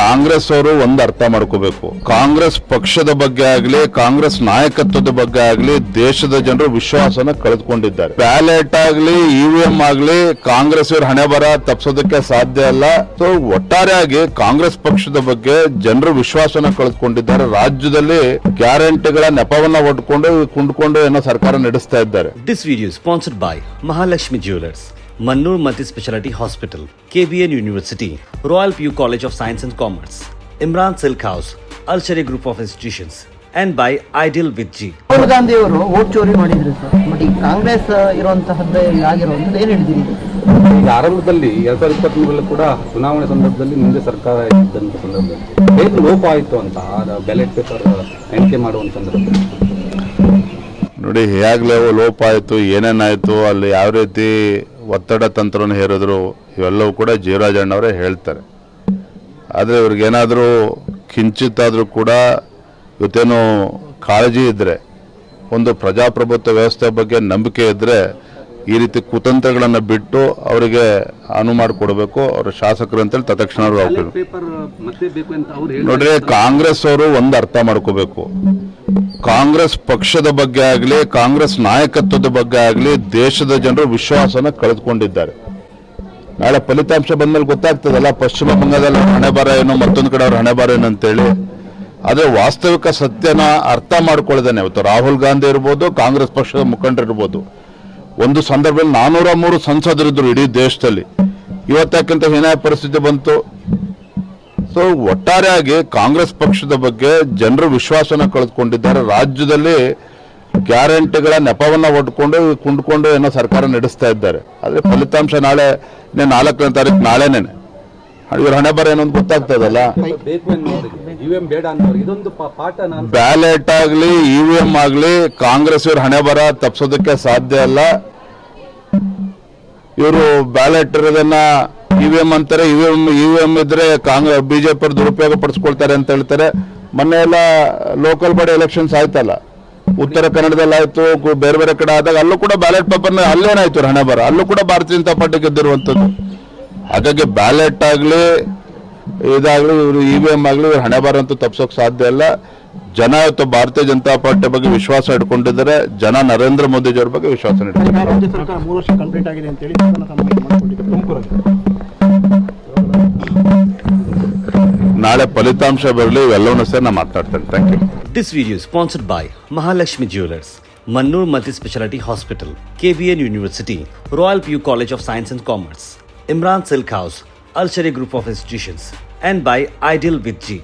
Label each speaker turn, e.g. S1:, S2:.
S1: ಕಾಂಗ್ರೆಸ್ ಅವರು ಒಂದು ಅರ್ಥ ಮಾಡ್ಕೋಬೇಕು, ಕಾಂಗ್ರೆಸ್ ಪಕ್ಷದ ಬಗ್ಗೆ ಆಗ್ಲಿ ಕಾಂಗ್ರೆಸ್ ನಾಯಕತ್ವದ ಬಗ್ಗೆ ಆಗ್ಲಿ ದೇಶದ ಜನರು ವಿಶ್ವಾಸನ ಕಳೆದುಕೊಂಡಿದ್ದಾರೆ. ಬ್ಯಾಲೆಟ್ ಆಗ್ಲಿ ಇವಿಎಂ ಆಗ್ಲಿ ಕಾಂಗ್ರೆಸ್ ಇವ್ರ ಹಣೆ ಬರ ತಪ್ಪಿಸೋದಕ್ಕೆ ಸಾಧ್ಯ ಅಲ್ಲ. ಸೊ ಒಟ್ಟಾರೆಯಾಗಿ ಕಾಂಗ್ರೆಸ್ ಪಕ್ಷದ ಬಗ್ಗೆ ಜನರು ವಿಶ್ವಾಸನ ಕಳೆದುಕೊಂಡಿದ್ದಾರೆ. ರಾಜ್ಯದಲ್ಲಿ ಗ್ಯಾರಂಟಿಗಳ ನೆಪವನ್ನ ಒಡ್ಕೊಂಡು ಕುಂಡ್ಕೊಂಡು ಏನೋ ಸರ್ಕಾರ ನಡೆಸ್ತಾ ಇದ್ದಾರೆ.
S2: This video is sponsored by Mahalakshmi Jewelers, Mannur Multi-Speciality Hospital, KBN University, Royal PU College of Science and Commerce, Imran Silk House, Al-Sharia Group of Institutions, and by Ideal with G.
S3: Rahul Gandhi ಅವರು vote ಚೋರಿ ಮಾಡಿದ್ರು sir. But ಈ ಕಾಂಗ್ರೆಸ್ ಇರುವಂತಹದ್ದು ಆಗಿರುವಂತದ್ದು ಏನ್ ಹೇಳಿದಿರಿ?
S4: ಈಗ ಆರಂಭದಲ್ಲಿ 2023 ಕೂಡ ಚುನಾವಣೆ ಸಂದರ್ಭದಲ್ಲಿ ಮುಂದೆ ಸರ್ಕಾರ ಇದ್ದಂಥ ಸಂದರ್ಭದಲ್ಲಿ ಹೇಗೆ ಲೋಪ ಆಯಿತು ಅಂತ ಬ್ಯಾಲೆಟ್ ಪೇಪರ್ ಎಣಿಕೆ ಮಾಡುವ ಸಂದರ್ಭದಲ್ಲಿ
S1: ನೋಡಿ, ಹೇಗ್ಲೇ ಲೋಪ ಆಯಿತು, ಏನೇನಾಯಿತು, ಅಲ್ಲಿ ಯಾವ ರೀತಿ ಒತ್ತಡ ತಂತ್ರವನ್ನು ಹೇರಿದ್ರು, ಇವೆಲ್ಲವೂ ಕೂಡ ಜೀವರಾಜಣ್ಣವರೇ ಹೇಳ್ತಾರೆ. ಆದರೆ ಇವ್ರಿಗೇನಾದರೂ ಕಿಂಚಿತ್ತಾದರೂ ಕೂಡ ಇವತ್ತೇನು ಕಾಳಜಿ ಇದ್ದರೆ, ಒಂದು ಪ್ರಜಾಪ್ರಭುತ್ವ ವ್ಯವಸ್ಥೆ ಬಗ್ಗೆ ನಂಬಿಕೆ ಇದ್ದರೆ ಈ ರೀತಿ ಕುತಂತ್ರಗಳನ್ನು ಬಿಟ್ಟು ಅವರಿಗೆ ಅನುವು ಮಾಡಿಕೊಡ್ಬೇಕು. ಅವರು ಶಾಸಕರು ಅಂತೇಳಿ ತತ್ಕ್ಷಣ ನೋಡ್ರಿ, ಕಾಂಗ್ರೆಸ್ ಅವರು ಒಂದು ಅರ್ಥ ಮಾಡ್ಕೋಬೇಕು, ಕಾಂಗ್ರೆಸ್ ಪಕ್ಷದ ಬಗ್ಗೆ ಆಗಲಿ ಕಾಂಗ್ರೆಸ್ ನಾಯಕತ್ವದ ಬಗ್ಗೆ ಆಗಲಿ ದೇಶದ ಜನರು ವಿಶ್ವಾಸನ ಕಳೆದುಕೊಂಡಿದ್ದಾರೆ. ನಾಳೆ ಫಲಿತಾಂಶ ಬಂದ್ಮೇಲೆ ಗೊತ್ತಾಗ್ತದಲ್ಲ, ಪಶ್ಚಿಮ ಬಂಗಾಳದಲ್ಲಿ ಹಣೆ ಬರ ಏನು, ಮತ್ತೊಂದು ಕಡೆ ಅವ್ರ ಹಣೆ ಬರ ಏನು ಅಂತೇಳಿ. ಆದರೆ ವಾಸ್ತವಿಕ ಸತ್ಯನ ಅರ್ಥ ಮಾಡ್ಕೊಳ್ಳೋದೇನೆ. ಇವತ್ತು ರಾಹುಲ್ ಗಾಂಧಿ ಇರ್ಬೋದು, ಕಾಂಗ್ರೆಸ್ ಪಕ್ಷದ ಮುಖಂಡರಿರ್ಬೋದು, ಒಂದು ಸಂದರ್ಭದಲ್ಲಿ 403 ಸಂಸದರಿದ್ರು ಇಡೀ ದೇಶದಲ್ಲಿ. ಇವತ್ತಕ್ಕಿಂತ ಹೀನಾಯ ಪರಿಸ್ಥಿತಿ ಬಂತು. ಸೊ ಒಟ್ಟಾರೆಯಾಗಿ ಕಾಂಗ್ರೆಸ್ ಪಕ್ಷದ ಬಗ್ಗೆ ಜನರು ವಿಶ್ವಾಸನ ಕಳೆದುಕೊಂಡಿದ್ದಾರೆ. ರಾಜ್ಯದಲ್ಲಿ ಗ್ಯಾರಂಟಿಗಳ ನೆಪವನ್ನ ಒಡ್ಕೊಂಡು ಕುಂಡ್ಕೊಂಡು ಏನೋ ಸರ್ಕಾರ ನಡೆಸ್ತಾ ಇದ್ದಾರೆ. ಆದರೆ ಫಲಿತಾಂಶ ನಾಳೆ 4ನೇ ತಾರೀಕು ನಾಳೆನೇ ಇವ್ರ ಹಣೆ ಬರ ಏನೊಂದು ಗೊತ್ತಾಗ್ತದಲ್ಲ. ಬ್ಯಾಲೆಟ್ ಆಗ್ಲಿ ಇವಿಎಂ ಆಗ್ಲಿ ಕಾಂಗ್ರೆಸ್ ಇವ್ರ ಹಣೆ ಬರ ತಪ್ಪಿಸೋದಕ್ಕೆ ಸಾಧ್ಯ ಅಲ್ಲ. ಇವರು ಬ್ಯಾಲೆಟ್ ಇರೋದನ್ನ ಇವಿಎಂ ಅಂತಾರೆ, ಇವಿಎಂ ಇದ್ರೆ ಬಿಜೆಪಿ ದುರುಪಯೋಗ ಪಡಿಸ್ಕೊಳ್ತಾರೆ ಅಂತ ಹೇಳ್ತಾರೆ. ಮೊನ್ನೆ ಎಲ್ಲ ಲೋಕಲ್ ಬಾಡಿ ಎಲೆಕ್ಷನ್ಸ್ ಆಯ್ತಲ್ಲ, ಉತ್ತರ ಕನ್ನಡದಲ್ಲಿ ಆಯ್ತು, ಬೇರೆ ಬೇರೆ ಕಡೆ ಆದಾಗ ಅಲ್ಲೂ ಕೂಡ ಬ್ಯಾಲೆಟ್ ಪೇಪರ್ನ ಅಲ್ಲೇನಾಯ್ತು ಹಣೆ ಬರ, ಅಲ್ಲೂ ಕೂಡ ಭಾರತೀಯ ಜನತಾ ಪಾರ್ಟಿ ಗೆದ್ದಿರುವಂಥದ್ದು. ಹಾಗಾಗಿ ಬ್ಯಾಲೆಟ್ ಆಗಲಿ ಇದಾಗಲಿ ಇವರು ಇವಿಎಂ ಆಗಲಿ ಇವ್ರು ಹಣೆ ಬರ ಅಂತೂ ತಪ್ಪಿಸೋಕೆ ಸಾಧ್ಯ ಇಲ್ಲ. ಜನ ಇವತ್ತು ಭಾರತೀಯ ಜನತಾ ಪಾರ್ಟಿ ಬಗ್ಗೆ ವಿಶ್ವಾಸ ಇಟ್ಕೊಂಡಿದ್ದಾರೆ. ಜನ ನರೇಂದ್ರ ಮೋದಿಜಿಯವ್ರ ಬಗ್ಗೆ ವಿಶ್ವಾಸ ಇಟ್ಕೊಂಡಿದ್ದಾರೆ.
S5: ರಾಜ್ಯ ಸರ್ಕಾರ 3 ವರ್ಷ ಕಂಪ್ಲೀಟ್ ಆಗಿದೆ ಅಂತ ಹೇಳಿ
S1: ನಾಳೆ ಫಲಿತಾಂಶ ಬರಲಿ, ಇವೆಲ್ಲವನ್ನೂ ಸಹ ನಾನು ಮಾತನಾಡ್ತೇನೆ. Thank you.
S2: This video is sponsored by Mahalakshmi Jewelers, Mannur Multi-Speciality Hospital, KBN University, Royal PU College of Science and Commerce, Imran Silk House, Al-Sharia Group of Institutions, and by Ideal with G.